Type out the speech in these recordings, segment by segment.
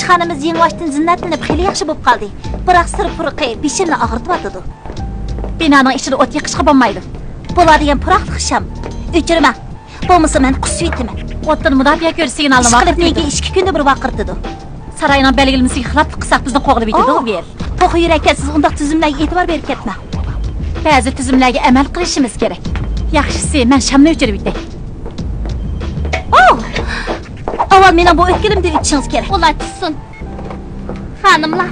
ishxonamiz yengilashdan zinnatlanib xeyli yaxshi bo'lib qoldi. Biroq sir puruqi beshimni og'ritib. Binoning ichida o't yoqishga bo'lmaydi. Bo'ladigan puroqli xisham. O'chirma. Bo'lmasa men qusib yetaman. O'tdan mudofiya ko'rish signalni vaqt nega 2 kunda bir vaqirtidi. Sarayning belgilamasiga xiloflik qilsak bizni qo'g'ilib yetadi, ber. To'g'ri yurakka siz undaq tizimlarga e'tibor berib ketma. Ba'zi tizimlarga amal qilishimiz kerak. Yaxshisi men shamni o'chirib yetay. Avval meni bu o'tkilimda o'tishingiz kerak. Ulatsin. Xonimlar.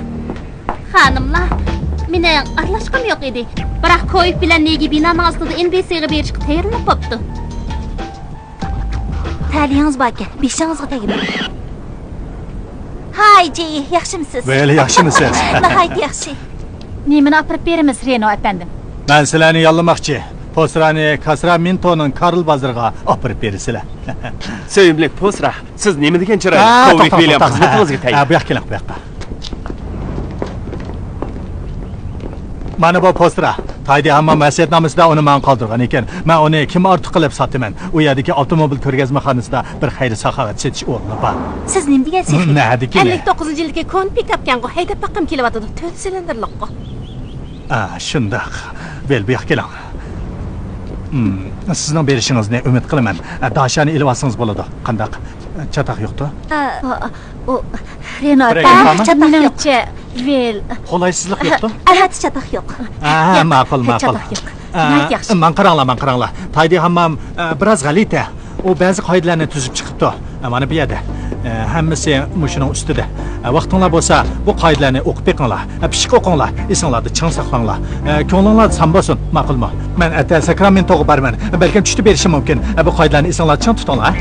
Mening aralashqim yo'q edi. Biroq ko'yib bilan nega binoning ostida NBC'ga berishga tayyorlanib qopti. Ta'lingiz bor ekan, beshingizga tegib. Hayji, yaxshimisiz? Böyle yaxshimisiz? Nihoyat yaxshi. Nimani olib beramiz, Reno efendim? Ben sizlarni yollamoqchi. Posrani Kasra Minto'ning Karl bozoriga olib berisizlar. Sevimli Posra, siz nima degan chiroy? Kovik William xizmatimizga tayyor. Bu yoqqa keling, bu yoqqa. Mana bu Posra. Taydi hammam vasiyatnomasida uni men qoldirgan ekan. Men uni kim ortiq qilib sotaman? U yerdagi avtomobil ko'rgazmaxonasida bir xayr-saxovat setish o'rni bor. Siz nima degansiz? Nima degan? 59-yilga kon pikapga haydab baqqim kelyapti. 4 silindrliqqa. Shundoq. Vel bu yoqqa keling. Sizning berishingizni umid qilaman. Dashani ilib olsangiz bo'ladi. Qandaq? Chataq yo'qdi? O Reno chataq yo'q. Vel. Qolaysizlik yo'qdi? Albatta chataq yo'q. Ma'qul. Yaxshi. Men qaranglar. Taydi hammam biroz g'alita. U ba'zi qoidalarni tuzib chiqibdi. Mana bu yerda. Hammasi mushuning ustida. Vaqtinglar bo'lsa, bu qoidalarni o'qib beqinglar. Pishiq o'qinglar. Esinglarda ching saqlanglar. Ko'nglinglar sam bo'lsin, ma'qulmi? Men ata Sacramento'ga borman. Balkim tushib berishim mumkin. Bu qoidalarni esinglarda ching tutinglar.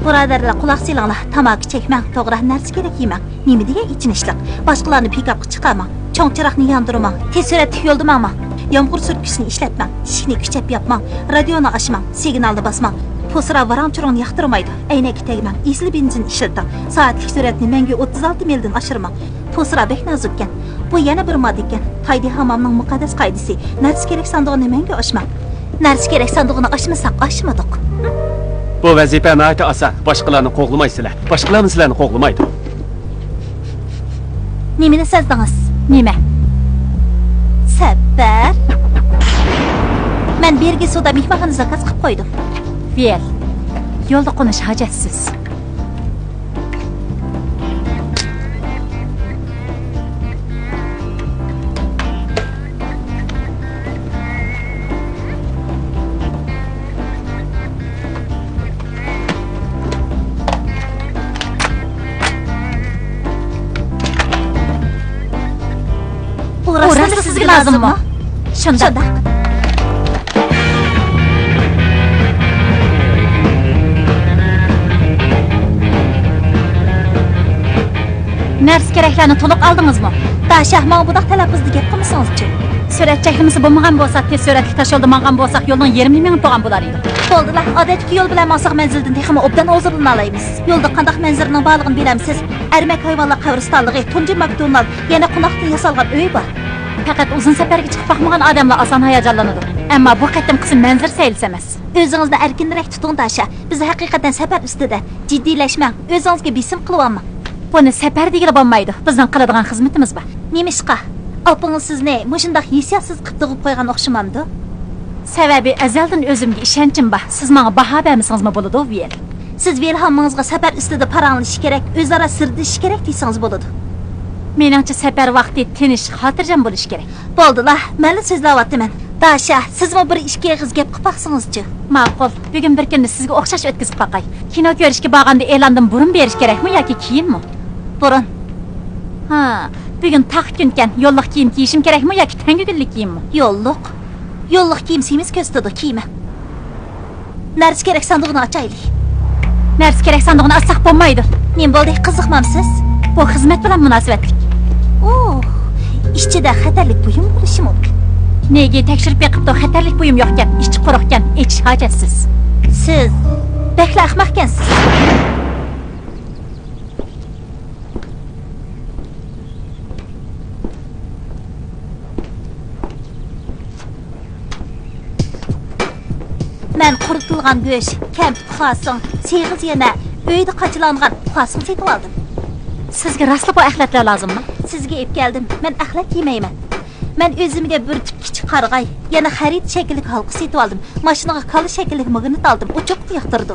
Birodarlar, quloq solinglar. Tamaki chekmang, to'g'ri narsa kerak yemang. Nima degan ichinishliq? Boshqalarni pikapga chiqarmang. Cho'ng chiroqni yondirmang. Tez suratda yo'ldamang. Yomg'ir surtkisini ishlatmang. Ishni kuchab yapmang. Radioni ochmang. Signalni bosmang. Posra varanchuronni yoqtirmaydi. Aynakka tegmang. Esli benzin ishlating. Soatlik suratni menga 36 mildan oshirmang. Posra bek nozukkan. Bu yana bir mod ekan. Taydi hammamning muqaddas qoidasi. Narsa kerak sandig'ini menga ochmang. Narsa kerak sandig'ini ochmasak ochmadik. Bu vazifa nihoyatda oson. Boshqalarni qo'g'lamaysizlar. Boshqalar sizlarni qo'g'lamaydi. Nimani sazdingiz? Nima? Sabr. Men bergi soda mehmonxona zakaz qilib qo'ydim. Vel. Yo'lda qo'nish hojatsiz. Orası sizga lazımmi? Shunda. Nars keraklarni to'liq oldingizmi? Dashahma budaq talaffuzda gap qilmasangiz-chi. Surat chekilmasi bo'lmagan bo'lsa, tez suratli tashyo'lda mang'an bo'lsak, yo'lning 20 ming to'g'an bo'lar edi. Bo'ldilar, odatdagi yo'l bilan maqsad manzildan texmi obdan hozirlana olamiz. Yo'lda qanday manzilning borlig'ini bilamsiz. Armak hayvonlar qabristonligi, tunji McDonald, yana qunoqdan yasalgan uy bor. Faqat uzun safarga chiqib boqmagan odamlar oson hayajonlanadi. Ammo bu qatim qism manzil sayilsa emas. O'zingizni erkinroq tuting Dasha. Biz haqiqatan safar ustida. Jiddiylashmang. O'zingizga bisim qilib olmang. Buni safar degila bo'lmaydi. Bizning qiladigan xizmatimiz bor. Nemishqa? Opingiz sizni mushundaq hisiyatsiz qilib tug'ib qo'ygan o'xshamamdi? Sababi azaldan o'zimga ishonchim bor. Siz menga baho bermasingizmi bo'ladi, Vel? Siz Velhammingizga safar ustida paranglish kerak, o'zaro sirdish kerak desangiz bo'ladi. Meningcha safar vaqti tinish, xotirjam bo'lish kerak. Bo'ldilar, men so'zlayapman. Dasha, sizmi bir ishga eg'iz gap qilib baqsingizchi? Ma'qul. Bugun bir kunni sizga o'xshash o'tkazib qo'yay. Kino ko'rishga borganda e'londan burun berish kerakmi yoki keyinmi? Burun. Bugun taq kunkan, yo'lliq kiyim kiyishim kerakmi yoki tangugunlik kiyimmi? Yo'lliq. Yo'lliq kiyim semiz ko'stadi, kiyma. Narsa kerak sandig'ini ochaylik. Narsa kerak sandig'ini ochsaq bo'lmaydi. Men bo'ldi, qiziqmamsiz? Bu xizmat bilan munosabatlik. Ichida xatarlik buyum bo'lishi mumkin. Nega tekshirib beqibdi, xatarlik buyum yo'q ekan, ichi quruq ekan, ichish hojatsiz. Siz bekla ahmoq ekansiz. Men quritilgan go'sht, kampit xosing, seg'iz yana Uyda qachilangan uqasını setib aldım. Sizga rastla bu axlatlar lozimmi? Sizga ep keldim. Men axlat yemayman. Men o'zimga bir tip kichik qarg'ay, yana xarid shakillik halqa setib oldim. Mashinaga kali shakillik magnit oldim. U cho'q yoqtirdi.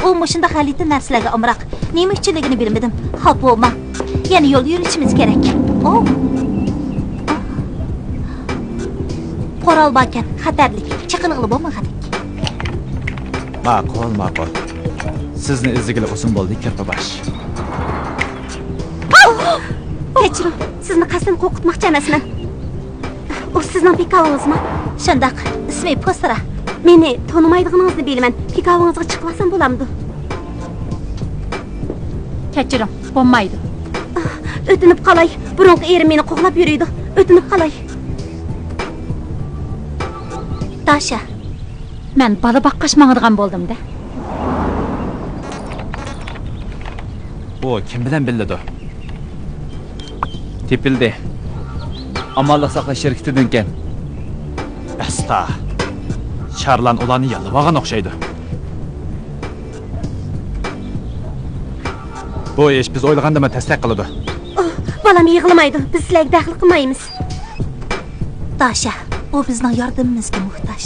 U mashunda xalita narsalarga amroq. Nima uchunligini bilmadim. Xo'p, bo'lma. Yana yo'l yurishimiz kerak. Oh. Qoral bakan, xatarlik, chiqilg'ili bo'lmagan. Ma'qul. Sizni izigili o'sin bo'ldi, kirpabash. Kechiring, sizni qasddan qo'rqitmoqchi emasman. O sizning pikavingizmi? Shundaq, ismi Posra. Meni tonimaydiganingizni bilaman. Pikavingizga chiqmasam bo'lamdi. Kechiring, bo'lmaydi. O'tinib qalay. Burunqi erim meni qo'g'lab yuriydi. O'tinib qalay. Dasha. Men bola boqqashmag'adigan bo'ldim-da. Bu kim bilan billadi? Tepildi. Amallik saqlash shirkatidan ekan. Asta. Sharlan ularni yalvagan o'xshaydi. Bu ish biz o'ylagandek tasdiq qiladi. Balam yig'lamaydi. Biz sizlarga daxl qilmaymiz. Dasha, u bizning yordamimizga muhtoj.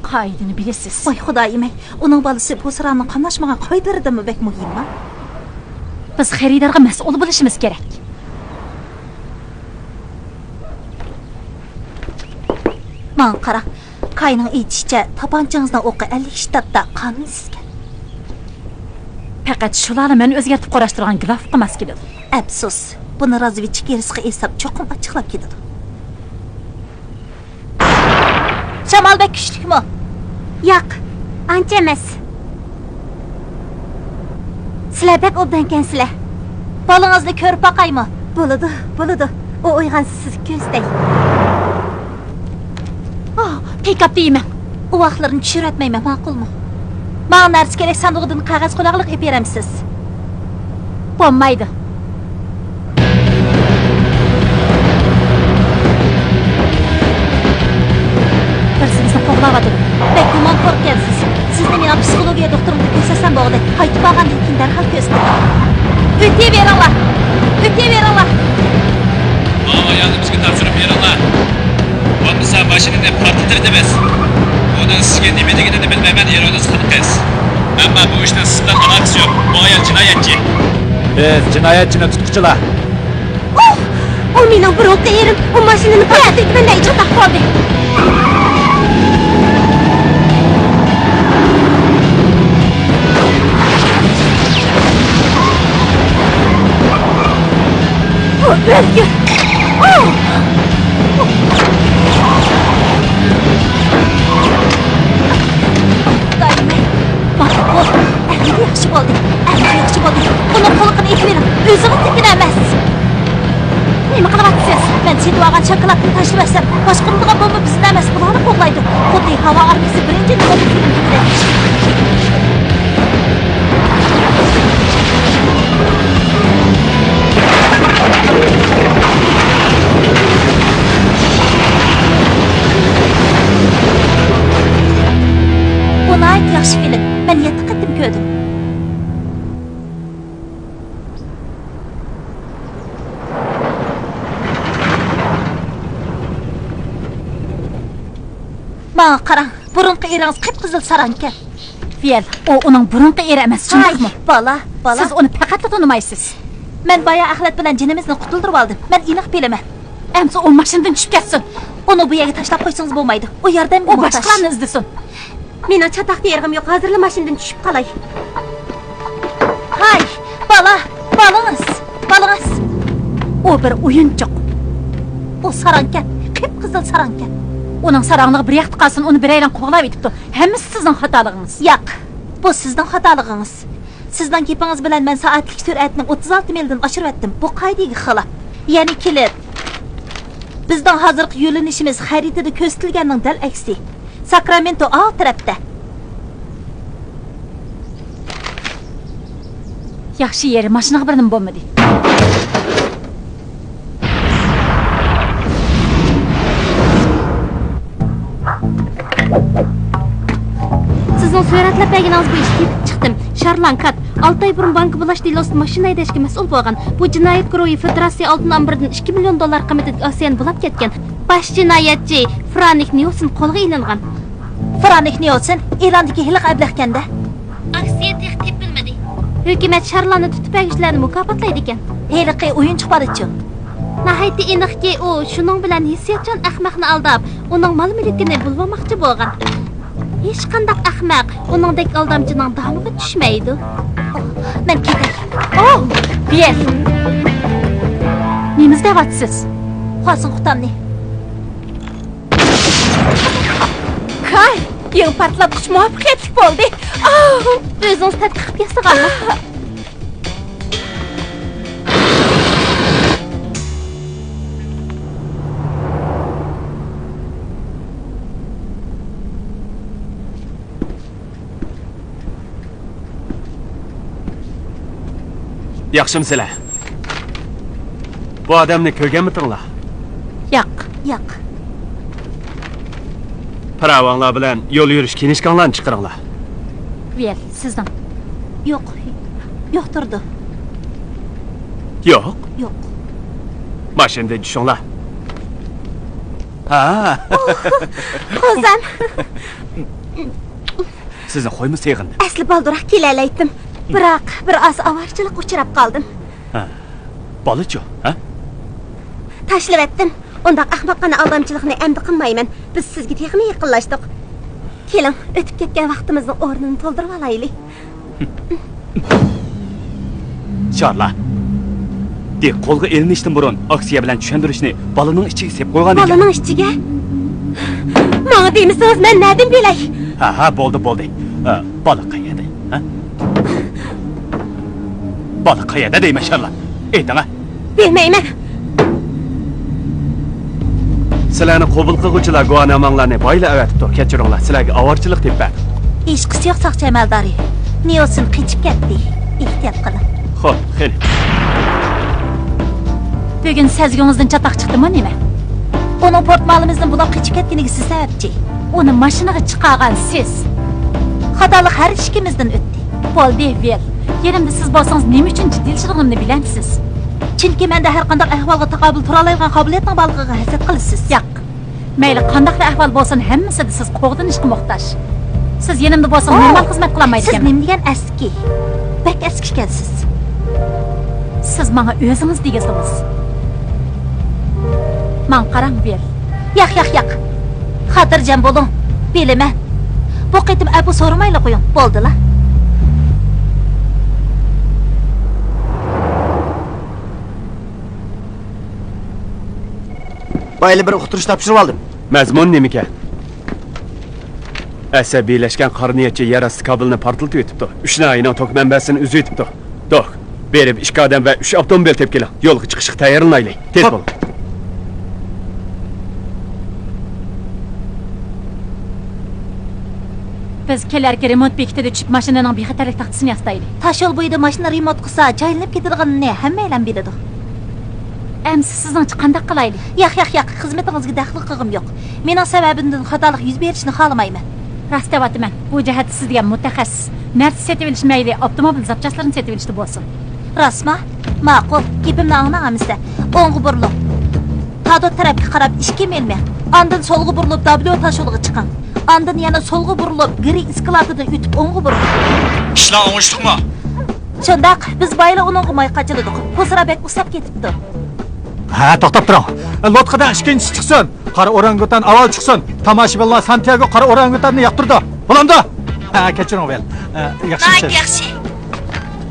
Qoidani bilasiz. Voy xudoyim-ey, uning bolasi Posraning qamashmagan qoidalarimi bek muhimmi? Biz xaridorga mas'ul bo'lishimiz kerak. Man qara, Kayning aytishicha, tapanchangizni o'qi 50 shtatda qonunsiz. Faqat shularni men o'zgartib qarashtirgan glaf emas keladi. Afsus, buni razvedchik erisiga esab cho'qim ochiqlab ketadi. Shamolbek kuchlikmi? Yo'q, ancha emas. Sizlar bek obdankansizlar. Bolangizni ko'rib boqaymi? Bo'ladi. U uyg'onsa siz ko'zdang. Pikap deyman. U vaqtlarni tushiratmayman, ma'qulmi? Mana narsa kerak sandig'idan qog'oz quloqliq ep beramsiz. Bo'lmaydi. Sizni qo'g'lavadi. Bek gumon qo'rqgansiz. Sizni men psixologiya doktorimga ko'rsasam bo'ldi. Qaytib olgandan keyin darhol ko'rsatdim. O'taveringlar. Ayağını bizga topshirib beringlar. Bo'lmasa mashinani portlatib emas. Buni sizga nima deganini bilmayman, erongiz qiz. Ammo bu ishdan siz bilan aloqasi yo'q. Bu ayol jinoyatchi. Biz jinoyatchini tutquchilar. O mening burunqi erim, u mashinani portlatganday chatoq qoldi. Belki. Yaxshi bo'ldi. Buni qo'liqini itmang. O'zini tekin emas. Nima qilyapsiz? Men setib olgan shokoladni tashlabsam, boshqaradigan bo'lma bizni emas, ularni qo'llaydi. Xuddi havo armiyasi birinchi nima yaxshi film. Men 7 qatim ko'rdim. Ma qarang, burunqi eringiz qip-qizil sarankan. Fel, o uning burunqi eri emas, shundaqmi? Bola. Siz uni faqat tonimaysiz. Men boya axlat bilan jinimizni qutuldirib oldim. Men aniq bilaman. Amsa u mashinadan tushib ketsin. Uni bu yerga tashlab qo'ysangiz bo'lmaydi. U yerdan u boshqalarni izlasin. Meni chataqda yerg'im yo'q, hozirla mashinadan tushib qolay. Hay, balangiz. O bir o'yinchoq. O sarankan, qip-qizil sarankan. Uning saranlığı bir yaxtı qalsın, onu biraylan qo'g'lab etibdi. Hammasi sizning xatolig'ingiz. Yo'q, bu sizning xatolig'ingiz. Sizning gapingiz bilan men soatlik sur'atni 36 mildan oshirib etdim. Bu qoidaga xilof. Ya'ni kelib. Bizning hozirgi yo'linishimiz xaritada ko'rsatilganning dal aksi. Sacramento old tarafda. Yaxshi yeri mashinaga birnim bo'lmadi. Sizning surat isbotlab berganingiz bo'yicha tepib chiqdim. Sharlan Kat 6 oy burun banka bulash delosida mashina haydashga mas'ul bo'lgan. Bu jinoyat guruhi Federatsiya oltin ombiridan 2 million dollar qiymatidagi Osiyan bulab ketgan. Baş jinoyatchi Franik Nilsen qo'lga ilingan. Franik Nilsen E'londagi hiliq ablahkanda. Aksiya tehdit bilmadi. Hukumat Sharlanni tutib berishlarni mukofotlaydi ekan. Hiliqi o'yin chiqarichi. Nahayatda aniqki u shuning bilan hissiyotchan ahmoqni aldab, uning mol-mulkini bulmoqchi bo'lgan. Hech qanday ahmoq uningdek aldamchining damiga tushmaydi. Men ketay. Oh, Biel. Nimiz da'vatsiz? Qo'sin qutamni. Kay, yeng portlatqich muvaffaqiyatli bo'ldi. O'zingiz tadqiq qilib yasaganmi? Yaxshimsizlar? Bu odamni ko'rganmitinglar? Yo'q. Pravanglar bilan yo'l yurish kinishkanlarni chiqaringlar. Biel, sizdan. Yo'q turdi. Yo'q. Mashinada tushinglar. Ha. Qo'zam. Sizni qo'ymi seg'indi? Asli boldiroq kelalaydim. Biroq bir oz avarchilik uchrab qoldim. Bolachu, ha? Tashlab etdim. Undaq ahmoqona aldamchilikni endi qilmayman. Biz sizga texmi yaqinlashdik. Keling, o'tib ketgan vaqtimizni o'rnini to'ldirib olaylik. Sharla. Qo'lga ilinishdan burun aksiya bilan tushuntirishni bolaning ichiga sep qo'ygan ekan. Bolaning ichiga? Menga deymisiz, men nadim bilay? Ha, bo'ldi. Bola qayerda? Ha? Bola qayerda deyman Sharla. Ayting-a. Bilmayman. Sizlarni qabul qiluvchilar guvohnomalarni boyla avatibdi. Kechiringlar, sizlarga avorchilik deb berdi. Hech qisi yo'q soqchi amaldori. Nilsen qochib ketdi. Ehtiyot qiling. Xo'p, qani. Bugun sezgingizdan chatoq chiqdimi nima? Uning portmolimizdan bulab qochib ketganiga siz sababchi. Uni mashinaga chiqargan siz. Xatolik har ikkimizdan o'tdi. Bo'ldi, Biel. Yerimda siz bo'lsangiz nima uchun jiddiyligimni bilamsiz? Chunki menda har qanday ahvolga taqobil tura oladigan qobiliyatning borligiga hasad qilasiz. Yo'q. Mayli qanday ahvol bo'lsin, hammasida siz qo'g'dinishga muhtoj. Siz yenimda bo'lsangiz normal xizmat qila olmaydi ekan. Siz nima degan aski? Bak aski ekansiz. Siz menga o'zingiz degasingiz. Men qarang Biel. Yo'q. Xotirjam bo'ling. Bilaman. Bu qitim abu so'ramayla qo'ying. Bo'ldi-la. Bayli bir uqtirish topshirib oldim. Mazmun nima ekan? Asabiylashgan qarniyatchi yarasi kabelni portlatib o'tibdi. 3 nayining tok manbasini uzib o'tibdi. Do'q, berib 2 odam va 3 avtomobil tepib keling. Yo'lga chiqishga tayyorlanaylik. Tez bo'ling. Biz kelarki remont bekitida tushib mashinaning bexatarlik taxtasini yastaylik. Tashyo'l bo'yida mashina remont qilsa, joylanib ketadiganini hammaylar biladi. Endi sizning qanday qilaylik? Yo'q, xizmatingizga daxl qilg'im yo'q. Mening sababimdan xatolik yuz berishni xohlamayman. Rost aytaman, bu jihat siz degan mutaxassis. Narsa setib olish mayli, avtomobil zapchaslarini setib olishda bo'lsin. Rostmi? Ma'qul, gapimni anglamamizda. O'ng'i burilib. Tado tarafga qarab 2 milmi. Ondan so'lga burilib W tashyo'lga chiqing. Ondan yana so'lga burilib, gri eskalatordan o'tib o'ng'i burilib. Ishlar o'ngishdiqmi? Shundaq, biz bayla uning moy qachiladik. Qo'sirabek usab ketibdi. Ha, to'xtab turing. Lotqadan ikkinchisi chiqsin. Qora orangutan avval chiqsin. Tomoshabinlar Santiago qora orangutanni yoqtirdi. Bo'lamdi? Ha, kechiring vel. Yaxshi.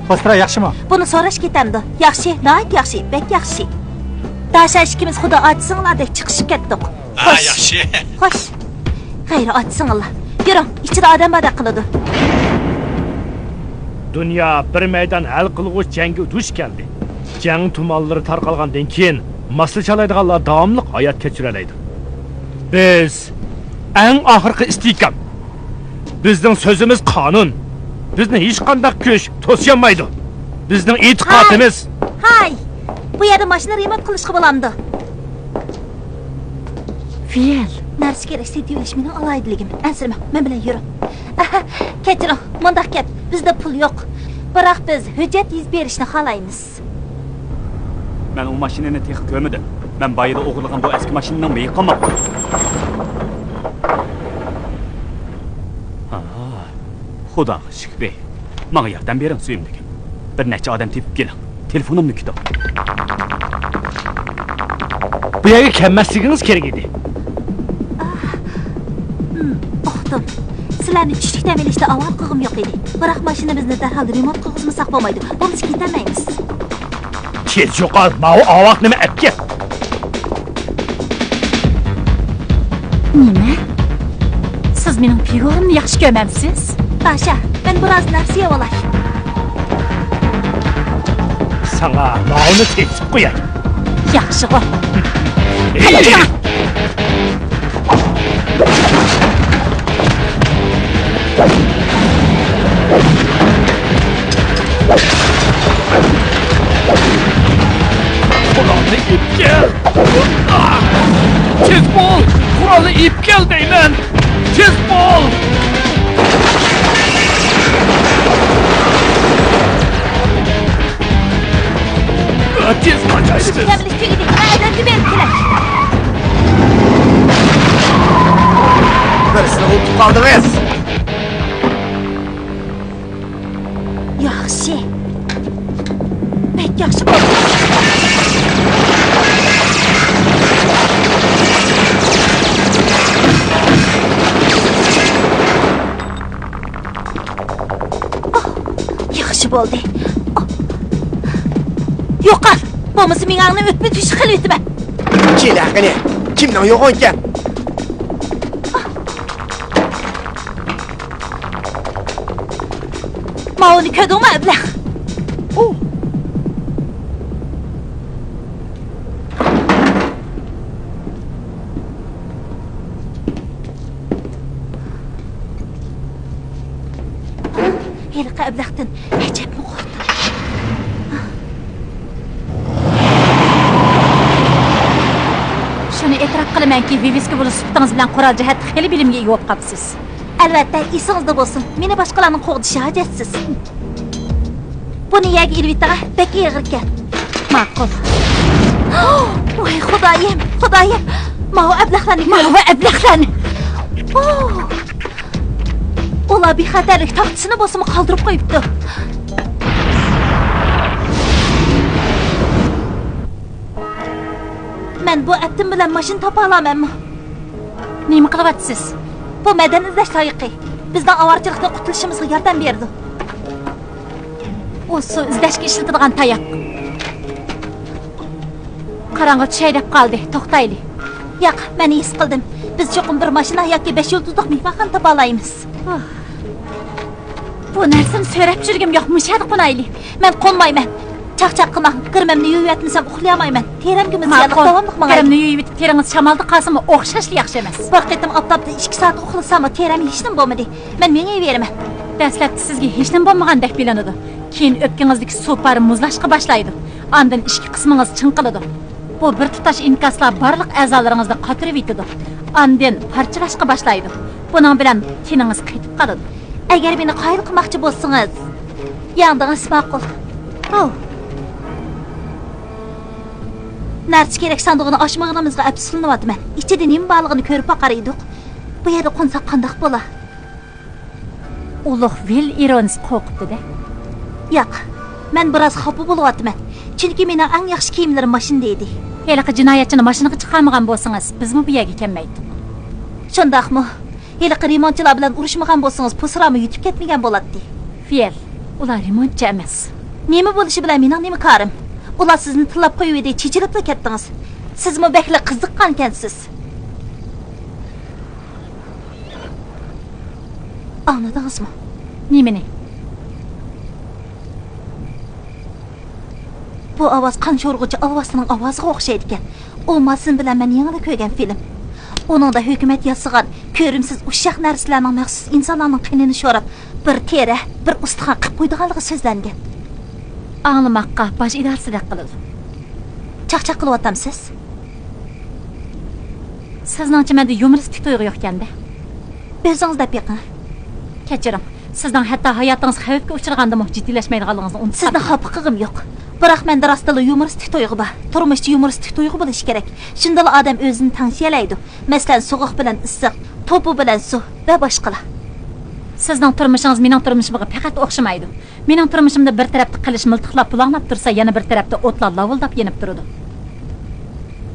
Postira yaxshimi? Buni so'rash ketamdi. Yaxshi, yaxshi, bek yaxshi. Dasha ikkimiz xudo ochsinglardek chiqishib ketdik. Ha, yaxshi. Xo'sh. G'ayri ochsinglar. Yuring, ichida odam bada qiladi. Dunyo bir maydon hal qilg'uch jangga duch keldi. Jang tumanlari tarqalgandan keyin masla chalaydiganlar davomli hayot kechiralaydi. Biz eng oxirgi istiqam. Bizning so'zimiz qonun. Bizni hech qanday kuch to'syamaydi. Bizning e'tiqodimiz. Hay. Bu yerda mashina remont qilishga bo'lamdi. Fiyel, narsa kerak, setib olish mening alaydiligim. Ansirma, men bilan yur. Kechiring, mundaq gap. Bizda pul yo'q. Biroq biz hujjat yuz berishni xohlaymiz. Men o mashinani texi ko'rmadim. Men bayida o'g'irlagan bu eski mashinaning meyi qolmabdi. Xudoga shukr. Menga yordam bering suyimdagi. Bir necha odam tepib keling. Telefonimni kutib. Bu yerga kelmasligingiz kerak edi. Oxdim. Sizlarni tushlikdan bilishda avval qilg'im yo'q edi. Biroq mashinamizni darhol remont qilg'izmasak bo'lmaydi. Biz ketolmaymiz. Tez yo'qol, ma'u ovoq nima epke. Nima? Siz mening piyorimni yaxshi ko'rmamsiz? Dasha, men biroz narsa yeb olay. Sana ma'uni tesib qo'yay. Yaxshi qo'y. Qurolni ip kel. Tez bo'l. Qurolni ip kel deyman. Tez bo'l. Tez qochaysiz. Temiz tüyüdü. Adamı berib kelay. Birisini unutib qoldingiz. Yaxshi. Bek yaxshi bo'ldi. Yaxshi bo'ldi. Yo'qol. Bo'lmasa men aqlim o'tmay tush qilib o'taman. Kelaqini. Kimdan yo'q ekan? Ma'uni ko'rdingmi, ablah? Heliqa ablahdan ajabmi qo'rqdim. Shuni e'tirof qilamanki, viviska bo'lib suhbatingiz bilan qurol jihatda xeli bilimga ega bo'lib qolibsiz. Albatta, esingizda bo'lsin. Meni boshqalarning qo'g'dishi hajatsiz. Buni yagi ilvitaga bek yig'ir ekan. Ma'qul. Voy xudoyim, xudoyim. Ma'u ablahlarni. Ular bexatarlik taxtisini bosimi qoldirib qo'yibdi. Men bu aptim bilan mashina topa olamanmi? Nima qilyapsiz? Bu madaniy izlash loyiqi. Bizdan avorchilikdan qutulishimizga yordam berdi. O su izlashga ishlatilgan tayoq. Qarang'i tushay deb qoldi. To'xtaylik. Yo'q, men his qildim. Biz cho'qim bir mashina yoki 5 yulduzli mehmonxona topa olamiz. Bu narsani so'rab yurgim yo'q, mushadi qonayli. Men qo'nmayman. Chaqchaq qilmang. Qirmimni yuvib yotmasam uxlayolmayman. Terimga misliq davomli qilmang. Qirimni yuvib yetib teringiz shamolda qolsa-mu o'xshashli yaxshi emas. Bir qitim oftobda 2 soat uxlasam, terim hech nima bo'lmadi. Men menga beraman. Dastlabda sizga hech nima bo'lmagandek bilinadi. Keyin o'pkingizdagi sopar muzlashga boshlaydi. Ondan ichki qismingiz chinqiladi. Bu bir tutash inkaslar barliq a'zolaringizda qotirib yetadi. Ondan parchalashga boshlaydi. Buning bilan teningiz qaytib qoladi. Agar meni qoyil qilmoqchi bo'lsangiz, yandingiz ma'qul. Narsa kerak sandig'ini ochmag'inimizga apsilinyapman. Ichida nima borligini ko'rib boqar edik. Bu yerda qo'nsa qandoq bo'lar? Ulug' Vil ironis qo'rqibdi-da. Yo'q, men biroz xafa bo'lyapman. Chunki mening eng yaxshi kiyimlarim mashinada edi. Heliqi jinoyatchini mashinaga chiqarmagan bo'lsangiz, bizmi bu yerga kelmaydi. Shundaqmi? Heliqi remontchilar bilan urushmagan bo'lsangiz, pusrami yutib ketmagan bo'ladi. Fel, ular remontchi emas. Nima bo'lishi bilan mening nima ko'rim? Ular sizni tillab qo'yib edi, chechilib ketdingiz. Sizmi beklar qiziqqan ekansiz? Anladingizmi? Nimani? Bu ovoz qon sho'rg'uchi ovozning ovoziga o'xshaydi ekan. U masin bilan men yangi ko'rgan film. Uningda hukumat yasagan ko'rimsiz ushaq narsalarning maxsus insonlarning qinini sho'rab, bir teri, bir ustixon qilib qo'ydiganligi so'zlangan. Anglamoqqa bosh idorasidak qiladi. Chaqchaq qilyapsiz? Sizningcha menda yumoristik tuyg'u yo'q ekanda. O'zingiz deb yiqing. Kechiring. Sizning hatto hayotingiz xavfga uchraganda jiddiylashmaydiganligingizni unutib. Sizni xafa qilg'im yo'q. Biroq menda rostla yumoristik tuyg'u bor. Turmushda yumoristik tuyg'u bo'lishi kerak. Shundala odam o'zini tangshiyalaydi. Masalan, sovuq bilan issiq, to'pi bilan suv va boshqalar. Sizning turmushingiz mening turmushimga faqat o'xshamaydi. Mening turmushimda bir tarafda qilish miltiqlab bulanglab tursa, yana bir tarafda o'tlar lavildab yenib turadi.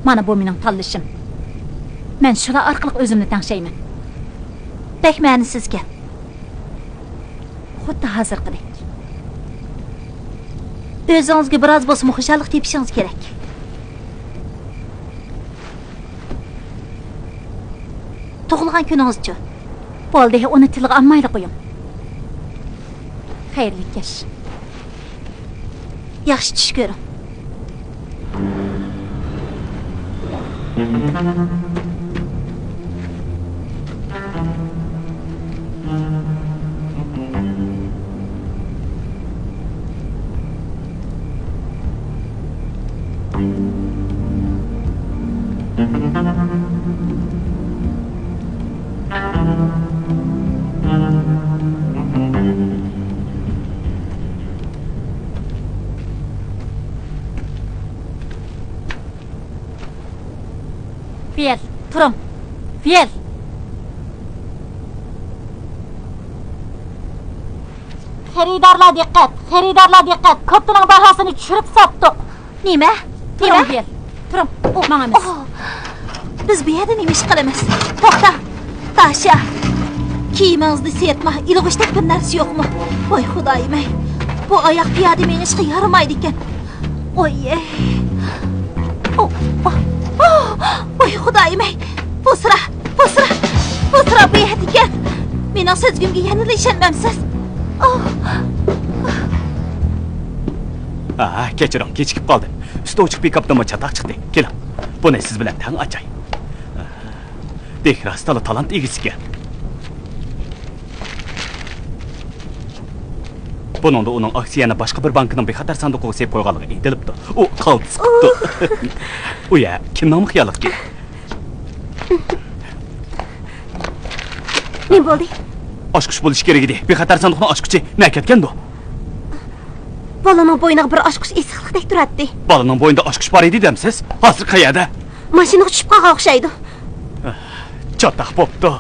Mana bu mening tanlashim. Men shular orqali o'zimni tangshayman. Bek ma'nisizga. Xuddi hozirgidek. O'zingizga biroz bo'lsa xushallik tepishingiz kerak. Tug'ilgan kuningiz-chi? Bo'ldi, uni tilga olmayli qo'ying. Xayrli kech. Yaxshi tush ko'ring. Fiyel, turing. Fiyel. Xaridorlar diqqat, xaridorlar diqqat. Koptaning bahosini tushirib sotdik. Nima? Turing, Fiyel. Turing. Mangamiz. Biz bu yerda nima ish qilamiz? To'xta. Tasha. Kiyimingizni sertma, ilg'ishdak bir narsa yo'qmi? Voy xudoyim. Bu oyoq piyoda menishga yaramaydi ekan. Oy. Voy xudoyim. Bu sıra bu yerda ekan. Mening sezgimga yanada ishonmamsiz. Kechiring, kechikib qoldim. Usti ochiq pikapdan chatoq chiqdi. Keling. Buni siz bilan tang achay. Dehrastali talant egisiga. Buningda uning aksiyani boshqa bir bankning bexatar sanduqiga sepib qo'yganligi aytilibdi. U qaltis qildi. U ya, kimning xiyoliga? Nima bo'ldi? Oshqish bo'lish kerak edi. Bexatar sanduqni ochquchi nima ketgan bu? Bolaning bo'yniga bir oshqish esiqlikdek turadi. Bolaning bo'yinda oshqish bor edi demsiz? Hozir qayerda? Mashinaga tushib qolgan o'xshaydi. Chatoq bo'pti.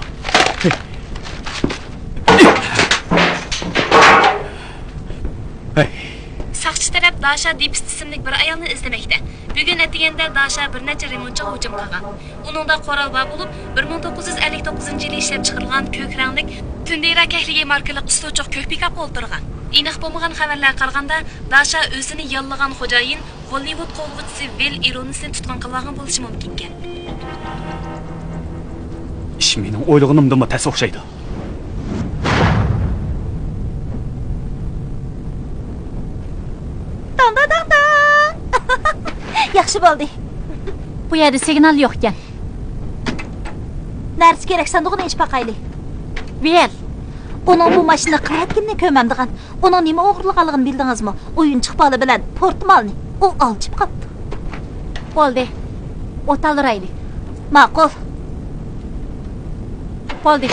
Saqchi taraf Dasha Dipst ismli bir ayolni izlamoqda. Bugun atiganda Dasha bir necha remontchiga hujum qilgan. Uningda qoralba bo'lib, 1959-yili ishlab chiqarilgan ko'k ranglik Tundera kahligi markali qistovchoq ko'k pikap o'ltirgan. Aniq bo'lmagan xabarlar qaraganda, Dasha o'zini yollagan xo'jayin Hollywood qovg'uchisi Will Ironisni tutgan qilgan bo'lishi mumkin ekan. Ish mening o'ylaganimdan tas o'xshaydi. Yaxshi bo'ldi. Bu yerda signal yo'q ekan. Narsa kerak sandig'ini ichib baqayli. Fiyel. Uning bu mashina qilayotganini ko'mamdigan. Uning nima o'g'irlaganligini bildingizmi? O'yinchiq bola bilan portmalni u olchib qopti. Bo'ldi. O'talrayli. Ma'qul. Bo'ldi.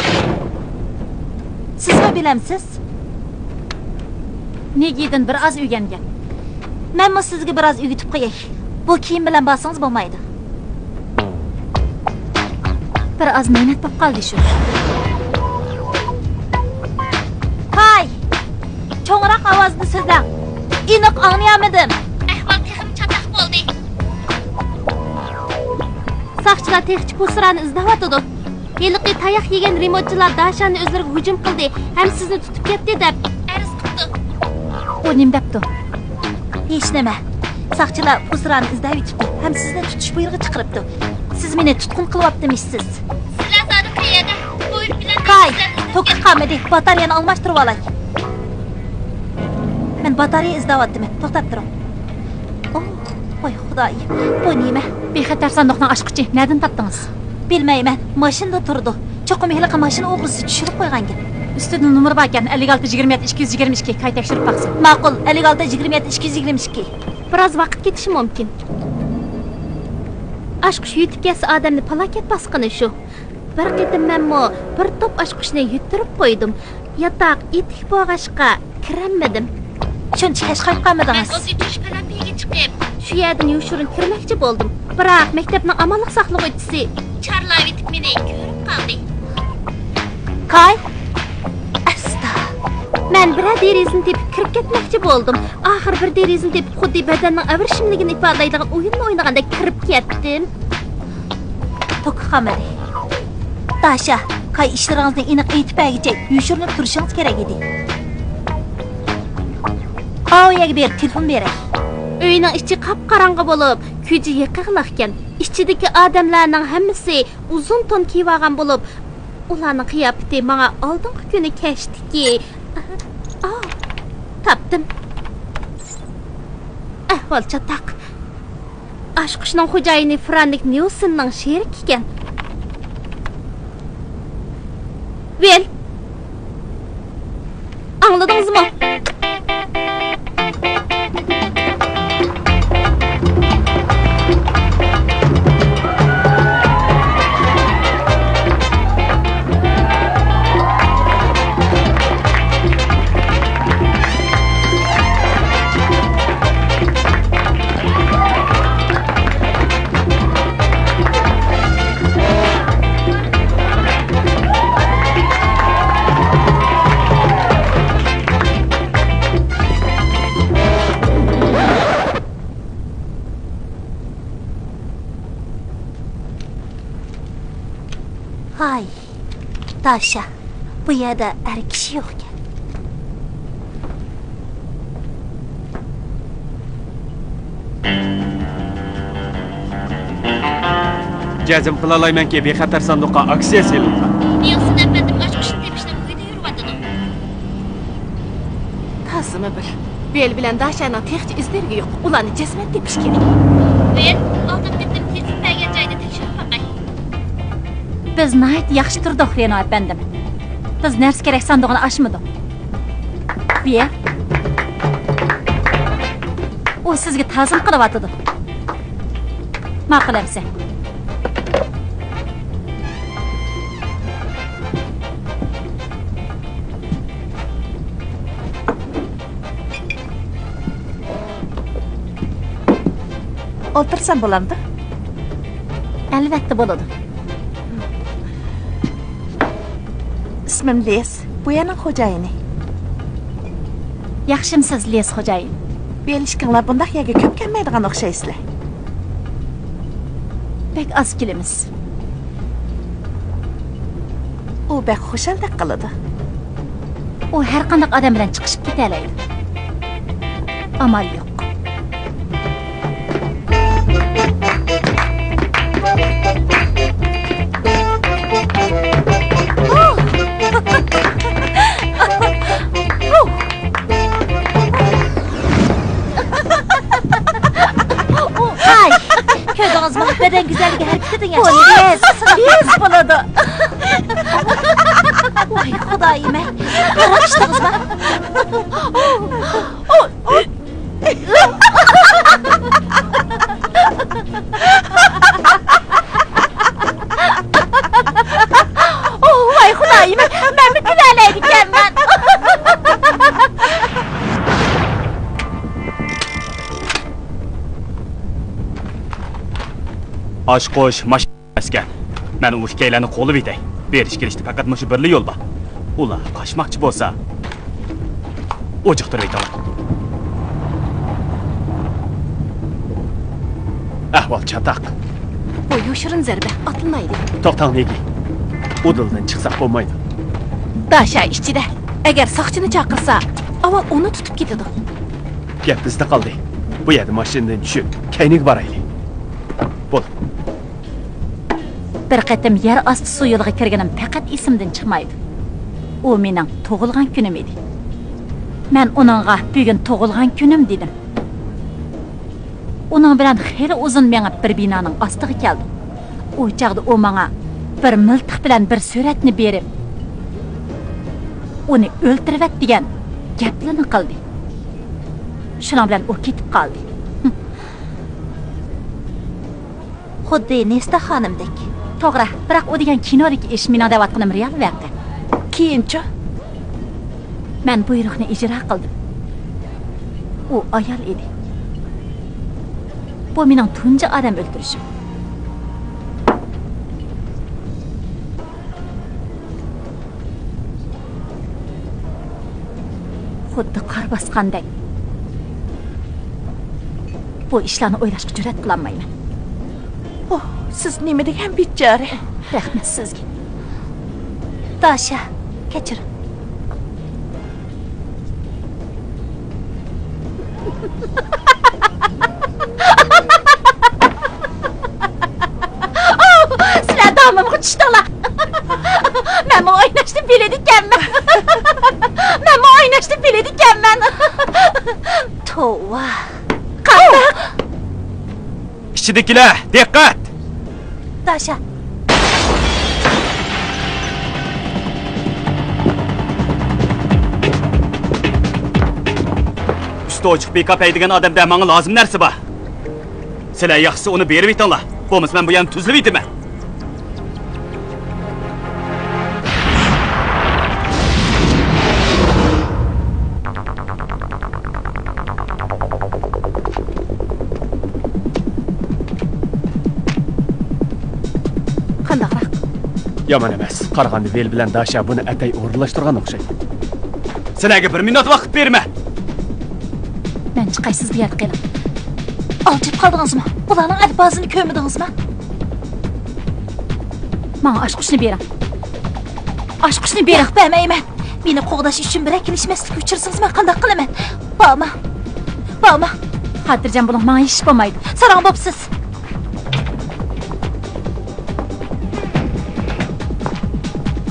Siz nima bilamsiz? Negidan bir oz uygangan. Men sizga biroz uyitib qo'yay. Bu kiyim bilan borsangiz bo'lmaydi. Bir oz mehnat bo'lib qoldi shu. Hay! Cho'ngroq ovozni so'zlang. Aniq anglayolmadim. Ahvol texim chatoq bo'ldi. Saqchilar texchi pusrani izlayotdi. Yiliqi tayoq yegan remontchilar Dashani o'zlariga hujum qildi, ham sizni tutib ketdi deb arz qildi. U nim debdi? Hech nima. Saqchilar pusrani izlab yetibdi, ham sizni tutish buyrug'i chiqaribdi. Siz meni tutqun qilyaptimisiz? Sizlar zodi qayerda? Bo'yib bilan Kay, to'kib qolmadi. Batareyani almashtirib olay. Men batareya izlayaptim. To'xtab turing. Voy xudoyim. Bu nima? Bexatar sanduqni ochquchi. Nerdan topdingiz? Bilmayman. Mashinada turdi. Cho'qim hiliqi mashina o'g'risi tushirib qo'ygan. Ustida nomer bor ekan. 56-27-222. Kay tekshirib baqsin. Ma'qul. 56-27-222. Biroz vaqt ketishi mumkin. Ashqush yutib kelsa odamni palakat bosqini shu. Bir qitim menmo bir top ashqushni yuttirib qo'ydim. Yataq etik bo'g'ashqa kiramadim. Shuncha hech qayerga qolmadingiz. O'zi tush palampiga chiqib, shu yerdan yoshirin kirmoqchi bo'ldim. Biroq maktabning amonlik saqlovchisi Charla etib meni ko'rib qoldi. Kay. Asta. Men bir derizini tepib kirib ketmoqchi bo'ldim. Oxir bir derizini tepib xuddi badanning avrishimligini ifodalaydigan o'yinni o'ynagandek kirib ketdim. To'q qamadi. Dasha, Kay ishlaringizni aniq aytib bergicha yushirinib turishingiz kerak edi. Oyaga ber, telefon beray. Uyning ichi qop-qorong'i bo'lib, ko'ji yiqiqliqkan. Ichidagi odamlarning hammasi uzun ton kiyib olgan bo'lib, ularning qiyofati menga oldingi kuni keshdiki. Topdim. Ahvol chataq. Ashqishning xo'jayini Frank Newsonning sheriki ekan. Vel. Angladingizmi? Hay. Dasha, bu yerda er kishi yo'q ekan. Jazm qilalaymanki, bexatar sanduqqa aksiya selingan. Nilson efendim ashqishni tepishdan uyda yuribdi. Tasimi bil. Bel bilan Dashaning texchi izlari yo'q. Ularni jazman tepish kerak. Bel, oldin bitdim tezib bergan joyda tekshirib boqay. Biz nayt yaxshi turdik, Reno efendim. Biz narsa kerak sandig'ini ochmadik. Biya. U sizga ta'zim qilyapti. Ma'qulamsan. O'tirsam bo'lamdi? Albatta bo'ladi. Ismim Les. Bu yerning xo'jayini. Yaxshimisiz, Les xo'jayin? Belishkinlar bundaq yerga ko'p kelmaydigan o'xshaysizlar. Bek oz kelamiz. U bek xushaldek qiladi. U har qanday odam bilan chiqishib ketalaydi. Amal yo'q. Köydüğünüz beden güzelliği hareket edin ya. Yes buladı. Vay Xudayime. Yaramıştınız mı? Vay Xudayime. Ben bir gülerleydik ben. Aş qo'sh maskan. Men u hikoyalarni qo'lib etay. Berish kelishdi faqat mushu birli yo'l bor. Ular qochmoqchi bo'lsa, o'jiqtirib aytaman. Ahvol chataq. Bu yoshirin zarba otilmaydi. To'xtang nega? O'dildan chiqsaq bo'lmaydi. Dasha ichida. Agar soqchini chaqirsa, avval uni tutib ketadi. Gap bizda qoldi. Bu yerda mashinadan tushib, kayniga boraylik. Bo'l. Bir qatim yer osti suv yo'liga kirganim faqat esimdan chiqmaydi. U mening tug'ilgan kunim edi. Men uningga bugun tug'ilgan kunim dedim. Uning bilan xeyli uzun mengib bir binoning ostiga keldim. U chaqda u menga bir miltiq bilan bir suratni berib, uni o'ltirib degan gaplarni qildi. Shuning bilan u ketib qoldi. Xuddi Nesta xonimdek. To'g'ri, biroq u degan kinodagi ish meni davatqinim real voqea. Keyinchi Men buyruqni ijro qildim. U ayol edi. Bu mening tunji odam o'ldirishim. Xuddi qor bosqandek. Bu ishlarni o'ylashga jur'at qilolmayman. Oh, siz nima degan bechora? Rahmat sizga. Dasha, kechir. Sizlar damimga tushdinglar. Men bu o'ynashni biladiganman. Men bu o'ynashni biladiganman. Tova. Qandoq? Ichidagilar, diqqat! Dasha. Usta ochiq pikap haydagan odamda menga lozim narsa bor. Sizlar yaxshisi uni berib etinglar. Bo'lmasa men bu yerni tuzlab etaman. Qandoqroq? Yomon emas. Qarag'anda vel bilan Dasha buni atay o'rinlashtirgan o'xshaydi. Sizlarga 1 minut vaqt berman. Men chiqay sizga yad qilaman. Aljib qoldingizmi? Bularning alfozini ko'midingizmi? Menga oshqushni bering. Oshqushni bering bermayman. Meni qo'g'dash uchun bir kelishmaslik uchirsangiz men qanday qilaman? Borma. Borma. Xotirjam bo'ling, menga ish bo'lmaydi. Salom bo'psiz.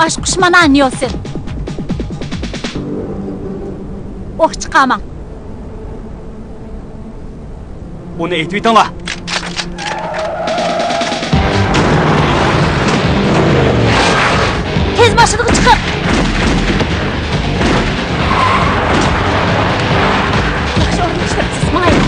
Oshqush mana yo'sin. O'q chiqaman. Uni aytib etinglar. Tez mashinaga chiqib. Yaxshi o'rnashtiribsiz, mayli.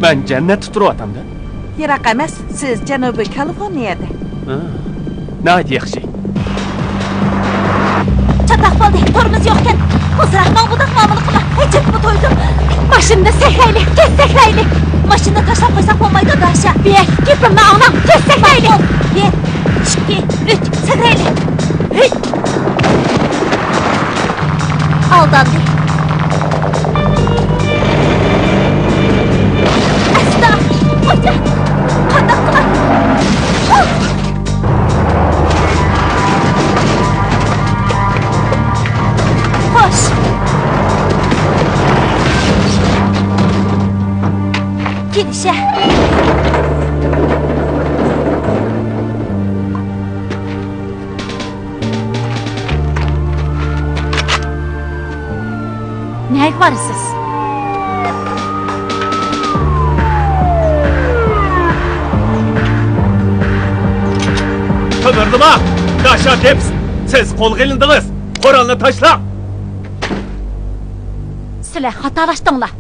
Ben cennetda turayotamda. Yiroq emas, siz Janubiy Kaliforniyada. Nəhayət yaxşı. Çataq bo'ldi, torimiz yo'q ekan. Qo'zraqman budaq ma'mul qilma. Hechib bu to'ydim. Mashinani sakraylik, tez sakraylik. Mashinani tashlab qo'ysak bo'lmaydi, Dasha. Bek, gapimni anglang, tez sakraylik. 1, 2, 3, sakraylik. Aldandik. Asta, qo'ycha. Qandoq qilib? Xo'sh. Kelisha. Nega borasiz? Qidirdi bak. Daşa teps. Siz kol gelindiniz. Koranlı taşla. Sizlar xatolashdinglar.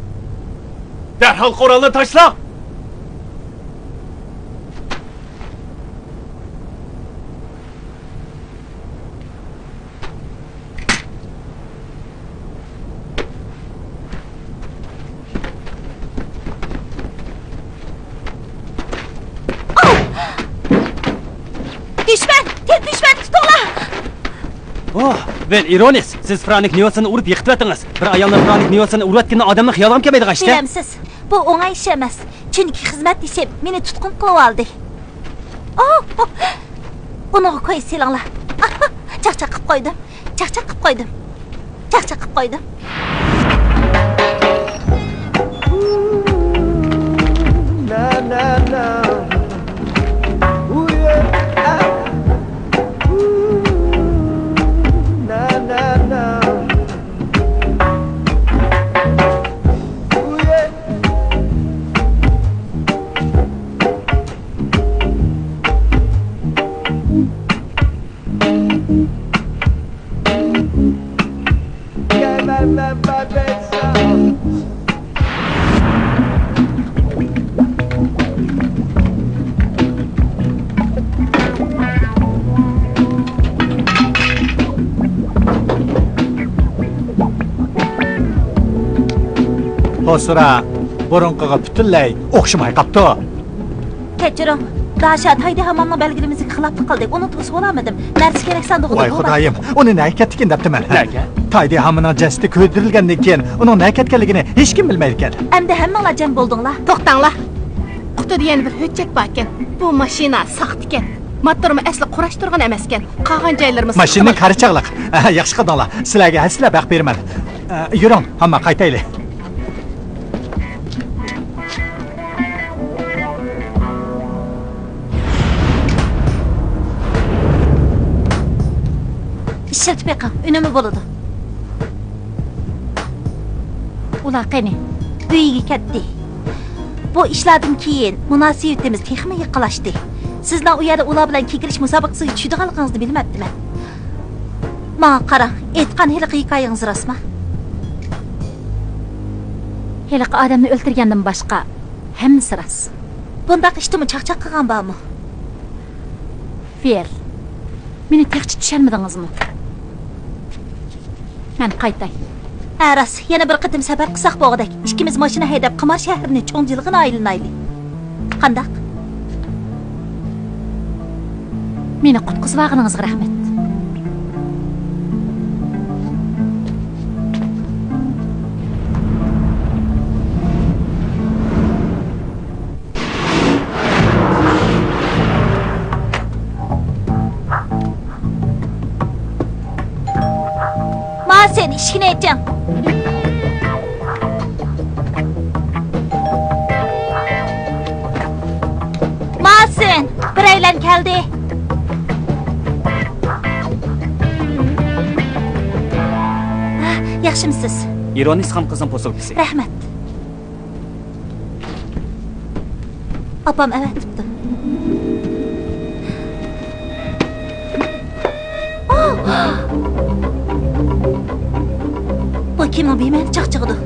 Derhal koranlı taşla. Düşman! Tez düşman tutinglar! Oh, vel ironis. Siz Franik Niyosini urib yiqitib etdingiz. Bir ayolni Franik Niyosini urayotganda odamni xayolim kelmaydi qashta. Bilamsiz, bu o'ng'ay ish emas. Chunki xizmat deb meni tutqun qilib oldi. Uni qo'y selinglar. Chaqchaq qilib qo'ydim. Chaqchaq qilib qo'ydim. Chaqchaq qilib qo'ydim. Hosira burunqiga butunlay o'xshamay qapti. Kechiring. Dasha Taydi hammamning belgilimizga xiloflik qildik. Uni to'sib olmadim. Narsa kerak sandig'i. Voy xudoyim, uni nega ketdikin debdiman. Nega? Taydi hammaning jasadi ko'ydirilgandan keyin uning nega ketganligini hech kim bilmaydi ekan. Endi hammanglar jam bo'ldinglar. To'xtanglar. Quti degan bir hujjat bor ekan. Bu mashina saxt ekan. Motorimi asli qurashtirgan emas ekan. Qolgan joylarimiz Mashinaning qarichaqliq. Yaxshi qadanglar. Sizlarga haslab baq beraman. Yuring, hamma qaytaylik. Ishlatib beqing, unumi bo'ladi. Ular qani? Uyiga ketdi. Bu ishlardan keyin munosabatimiz texmi yiqilashdi. Sizlar u yerda ular bilan kekilish musobaqasiga tushadiganligingizni bilmabdiman. Menga qarang, aytgan hiliqi hikoyangiz rostmi? Hiliqi odamni o'ldirgandan boshqa hammasi rost. Bundaq ishdimi chaqchaq qilgan bormi? Fer. Meni texchi tushunmadingizmi? Men qaytay. Aras, yana bir qitim safar qilsak bo'g'dak. Ikkimiz mashina haydab Qimor shahrini cho'ngjilig'ini aylanaylik. Qandaq? Meni qutqizganingizga rahmat. Sen ishini aytang. Masin, bir aylan keldi. Yaxshimisiz? Ironis ham qizim posilkasi. Rahmat. Opam avatibdi. Bu kimning bemani chaqchig'idir?